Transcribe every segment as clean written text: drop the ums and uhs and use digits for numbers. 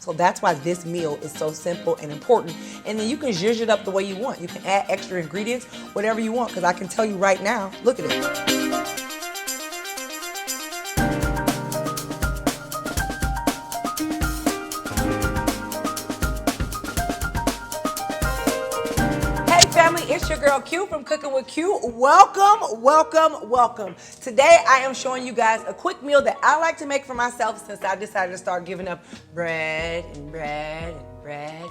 So that's why this meal is so simple and important. And then you can zhuzh it up the way you want. You can add extra ingredients, whatever you want, because I can tell you right now, look at it. Family, it's your girl Q from Cooking with Q. Welcome, welcome, welcome. Today I am showing you guys a quick meal that I like to make for myself since I decided to start giving up bread and bread and bread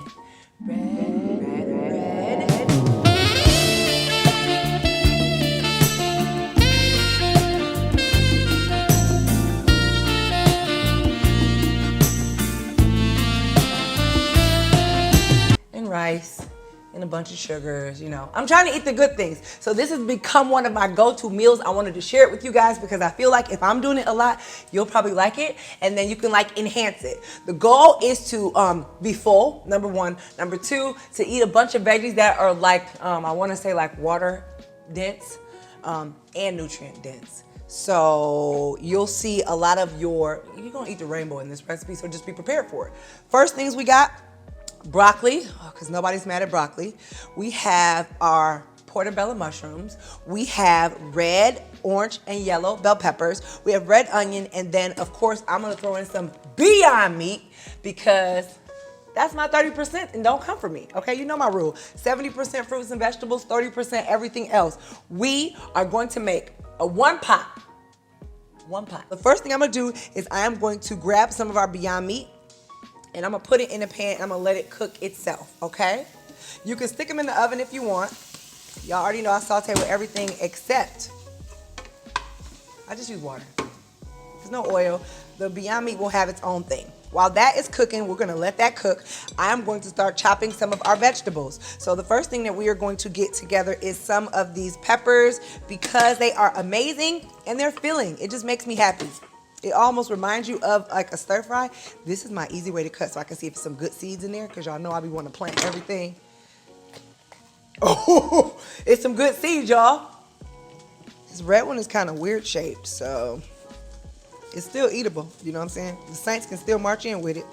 and bread and bread and bread. And rice. And a bunch of sugars, you know. I'm trying to eat the good things. So this has become one of my go-to meals. I wanted to share it with you guys because I feel like if I'm doing it a lot, you'll probably like it. And then you can like enhance it. The goal is to be full, number one. Number two, to eat a bunch of veggies that are like, I want to say like water dense and nutrient dense. So you'll see a lot of you're gonna eat the rainbow in this recipe, so just be prepared for it. First things we got, broccoli, because nobody's mad at broccoli. We have our portobello mushrooms. We have red, orange, and yellow bell peppers. We have red onion, and then of course I'm gonna throw in some Beyond Meat because that's my 30% and don't come for me, okay? You know my rule. 70% fruits and vegetables, 30% everything else. We are going to make a one pot. The first thing I'm gonna do is I am going to grab some of our Beyond Meat and I'm gonna put it in a pan and I'm gonna let it cook itself, okay? You can stick them in the oven if you want. Y'all already know I saute with everything except, I just use water. There's no oil. The Beyond Meat will have its own thing. While that is cooking, we're gonna let that cook. I am going to start chopping some of our vegetables. So the first thing that we are going to get together is some of these peppers because they are amazing and they're filling. It just makes me happy. It almost reminds you of like a stir fry. This is my easy way to cut so I can see if there's some good seeds in there because y'all know I be wanting to plant everything. Oh, it's some good seeds, y'all. This red one is kind of weird shaped, so it's still eatable. You know what I'm saying? The Saints can still march in with it.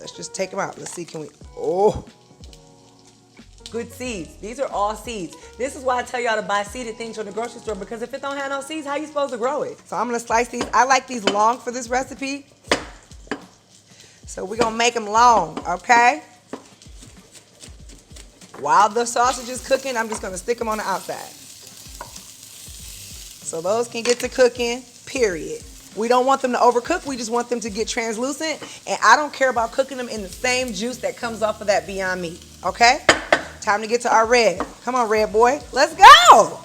Let's just take them out. Let's see, can we, oh. Good seeds. These are all seeds. This is why I tell y'all to buy seeded things from the grocery store because if it don't have no seeds, how you supposed to grow it? So I'm gonna slice these. I like these long for this recipe. So we're gonna make them long, okay? While the sausage is cooking, I'm just gonna stick them on the outside. So those can get to cooking, period. We don't want them to overcook, we just want them to get translucent. And I don't care about cooking them in the same juice that comes off of that Beyond Meat, okay? Time to get to our red. Come on, red boy. Let's go.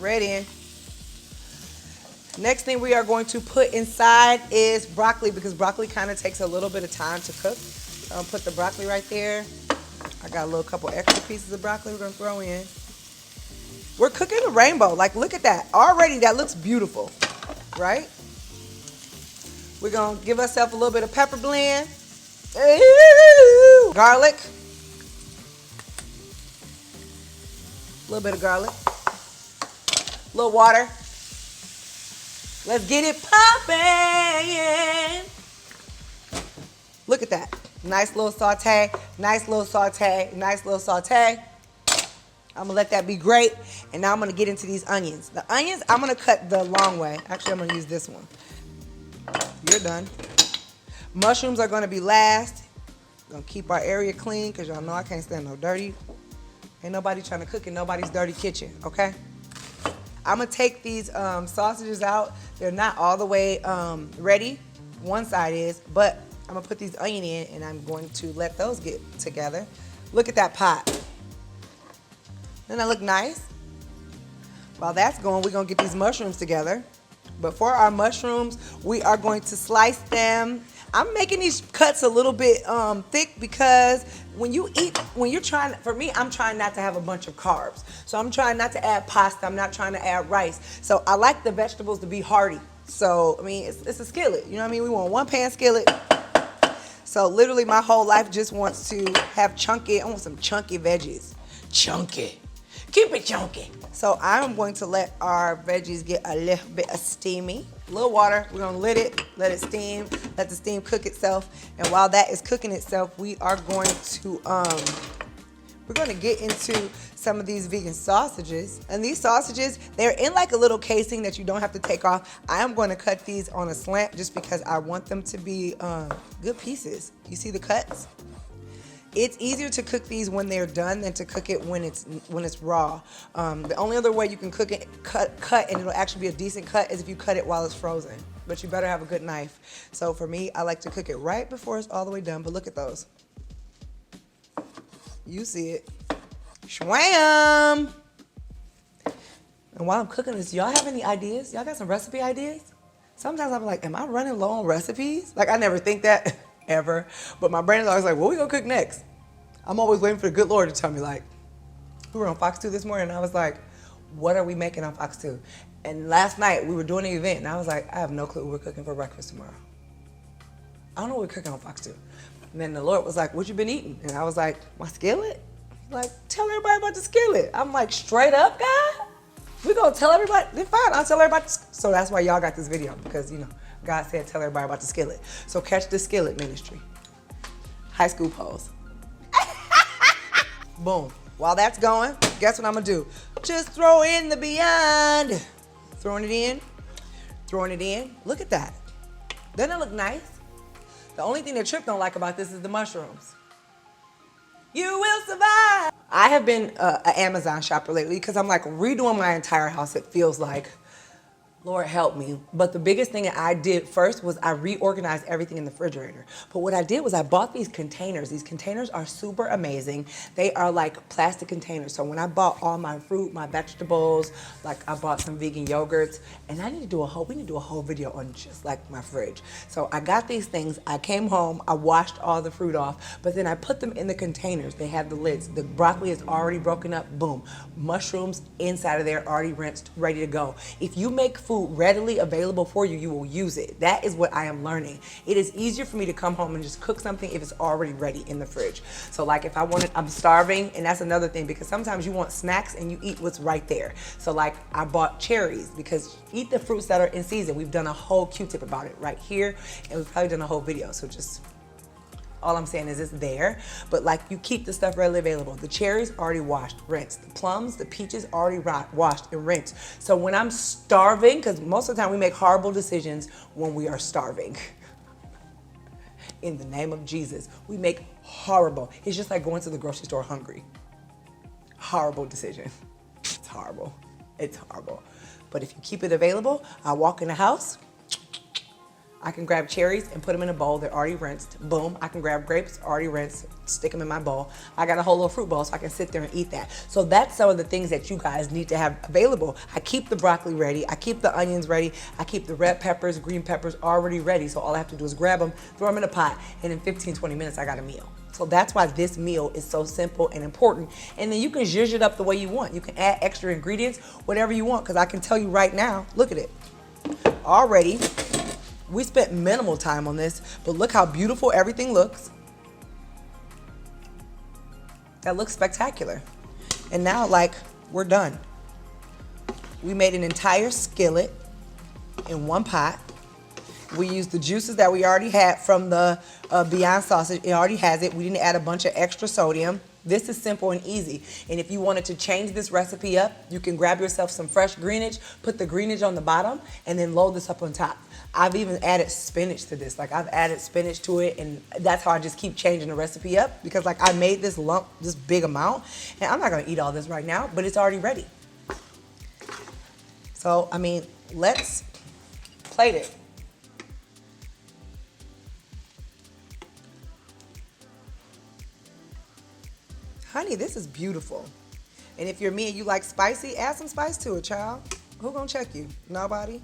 Red in. Next thing we are going to put inside is broccoli because broccoli kind of takes a little bit of time to cook. I'll put the broccoli right there. I got a little couple extra pieces of broccoli we're gonna throw in. We're cooking a rainbow. Like, look at that. Already that looks beautiful, right? We're gonna give ourselves a little bit of pepper blend. Ooh. Garlic. A little bit of garlic. A little water. Let's get it popping. Look at that. Nice little saute, nice little saute, nice little saute. I'm gonna let that be great. And now I'm gonna get into these onions. The onions, I'm gonna cut the long way. Actually, I'm gonna use this one. You're done. Mushrooms are gonna be last. Gonna keep our area clean because y'all know I can't stand no dirty. Ain't nobody trying to cook in nobody's dirty kitchen, okay? I'm gonna take these sausages out. They're not all the way ready. One side is, but I'm gonna put these onion in and I'm going to let those get together. Look at that pot. Doesn't that look nice? While that's going, we're gonna get these mushrooms together. But for our mushrooms, we are going to slice them. I'm making these cuts a little bit thick because when you're trying, for me, I'm trying not to have a bunch of carbs. So I'm trying not to add pasta, I'm not trying to add rice. So I like the vegetables to be hearty. So, I mean, it's a skillet, you know what I mean? We want one pan skillet. So literally my whole life just wants to have chunky, I want some chunky veggies. Chunky. Keep it chunky. So I'm going to let our veggies get a little bit of steamy. A little water, we're gonna let it steam, let the steam cook itself. And while that is cooking itself, we are going to, we're gonna get into some of these vegan sausages. And these sausages, they're in like a little casing that you don't have to take off. I am gonna cut these on a slant just because I want them to be good pieces. You see the cuts? It's easier to cook these when they're done than to cook it when it's raw. The only other way you can cook it, cut, and it'll actually be a decent cut is if you cut it while it's frozen. But you better have a good knife. So for me, I like to cook it right before it's all the way done. But look at those. You see it. Shwam! And while I'm cooking this, y'all have any ideas? Y'all got some recipe ideas? Sometimes I'm like, am I running low on recipes? Like, I never think that. Ever. But my brain is always like, what are we gonna cook next? I'm always waiting for the good Lord to tell me, like, we were on Fox 2 this morning and I was like, what are we making on Fox 2? And last night we were doing an event and I was like, I have no clue what we're cooking for breakfast tomorrow. I don't know what we're cooking on Fox 2. And then the Lord was like, what you been eating? And I was like, my skillet? Like, tell everybody about the skillet. I'm like, straight up, God? We gonna tell everybody? Then fine, I'll tell everybody. So that's why y'all got this video, because, you know, God said tell everybody about the skillet. So catch the skillet ministry. High school pose. Boom. While that's going, guess what I'm gonna do? Just throw in the beyond. Throwing it in, throwing it in. Look at that. Doesn't it look nice? The only thing that Tripp don't like about this is the mushrooms. You will survive. I have been an Amazon shopper lately because I'm like redoing my entire house. It feels like, Lord help me. But the biggest thing that I did first was I reorganized everything in the refrigerator. But what I did was I bought these containers. These containers are super amazing. They are like plastic containers. So when I bought all my fruit, my vegetables, like I bought some vegan yogurts, and we need to do a whole video on just like my fridge. So I got these things, I came home, I washed all the fruit off, but then I put them in the containers. They have the lids. The broccoli is already broken up, boom. Mushrooms inside of there, already rinsed, ready to go. If you make food readily available for you, you will use it. That is what I am learning. It is easier for me to come home and just cook something if it's already ready in the fridge. So like if I'm starving, and that's another thing, because sometimes you want snacks and you eat what's right there. So like I bought cherries, because eat the fruits that are in season. We've done a whole Q-tip about it right here, and we've probably done a whole video. So just, all I'm saying is it's there, but like you keep the stuff readily available. The cherries already washed, rinsed. The plums, the peaches already washed and rinsed. So when I'm starving, because most of the time we make horrible decisions when we are starving. In the name of Jesus, we make horrible. It's just like going to the grocery store hungry. Horrible decision. It's horrible. It's horrible. But if you keep it available, I walk in the house, I can grab cherries and put them in a bowl. They're already rinsed. Boom. I can grab grapes, already rinsed, stick them in my bowl. I got a whole little fruit bowl, so I can sit there and eat that. So that's some of the things that you guys need to have available. I keep the broccoli ready. I keep the onions ready. I keep the red peppers, green peppers already ready. So all I have to do is grab them, throw them in a pot, and in 15, 20 minutes, I got a meal. So that's why this meal is so simple and important. And then you can zhuzh it up the way you want. You can add extra ingredients, whatever you want, because I can tell you right now, look at it. Already, we spent minimal time on this, but look how beautiful everything looks. That looks spectacular. And now, like, we're done. We made an entire skillet in one pot. We used the juices that we already had from the Beyond sausage. It already has it. We didn't add a bunch of extra sodium. This is simple and easy. And if you wanted to change this recipe up, you can grab yourself some fresh greenage, put the greenage on the bottom, and then load this up on top. I've even added spinach to this. Like I've added spinach to it, and that's how I just keep changing the recipe up, because like I made this lump, this big amount, and I'm not gonna eat all this right now, but it's already ready. So, I mean, let's plate it. Honey, this is beautiful. And if you're me and you like spicy, add some spice to it, child. Who gonna check you? Nobody.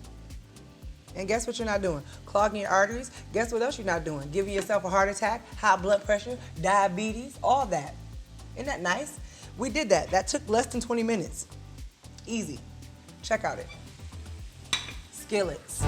And guess what you're not doing? Clogging your arteries. Guess what else you're not doing? Giving yourself a heart attack, high blood pressure, diabetes, all that. Isn't that nice? We did that. That took less than 20 minutes. Easy. Check out it. Skillets.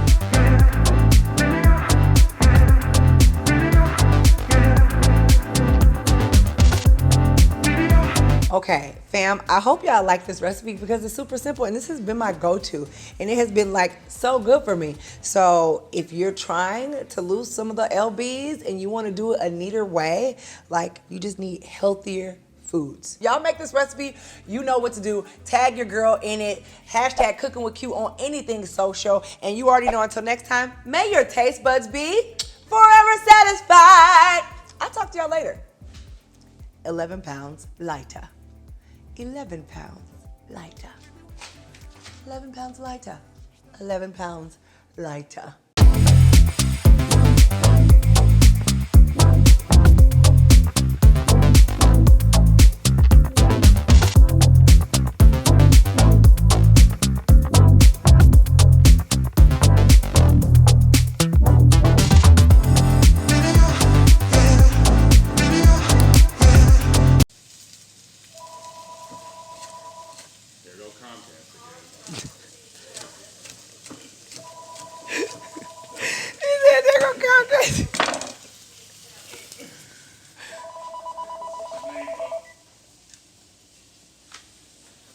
Okay, fam, I hope y'all like this recipe because it's super simple and this has been my go-to and it has been like so good for me. So if you're trying to lose some of the lbs and you want to do it a neater way, like you just need healthier foods. Y'all make this recipe, you know what to do. Tag your girl in it. Hashtag cooking with Q on anything social. And you already know, until next time, may your taste buds be forever satisfied. I'll talk to y'all later. 11 pounds lighter. 11 pounds lighter. 11 pounds lighter. 11 pounds lighter.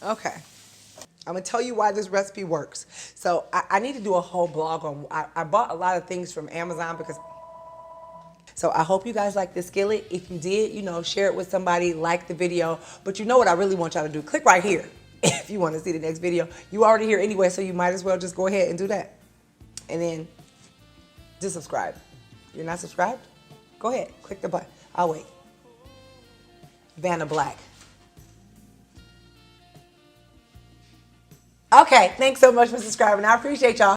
Okay, I'm gonna tell you why this recipe works. So I need to do a whole blog on, I bought a lot of things from Amazon because, so I hope you guys like this skillet. If you did, you know, share it with somebody, like the video. But you know what I really want y'all to do? Click right here if you want to see the next video. You already here anyway, so you might as well just go ahead and do that. And then just subscribe. You're not subscribed? Go ahead, click the button. I'll wait. Vanna Black. Okay, thanks so much for subscribing. I appreciate y'all.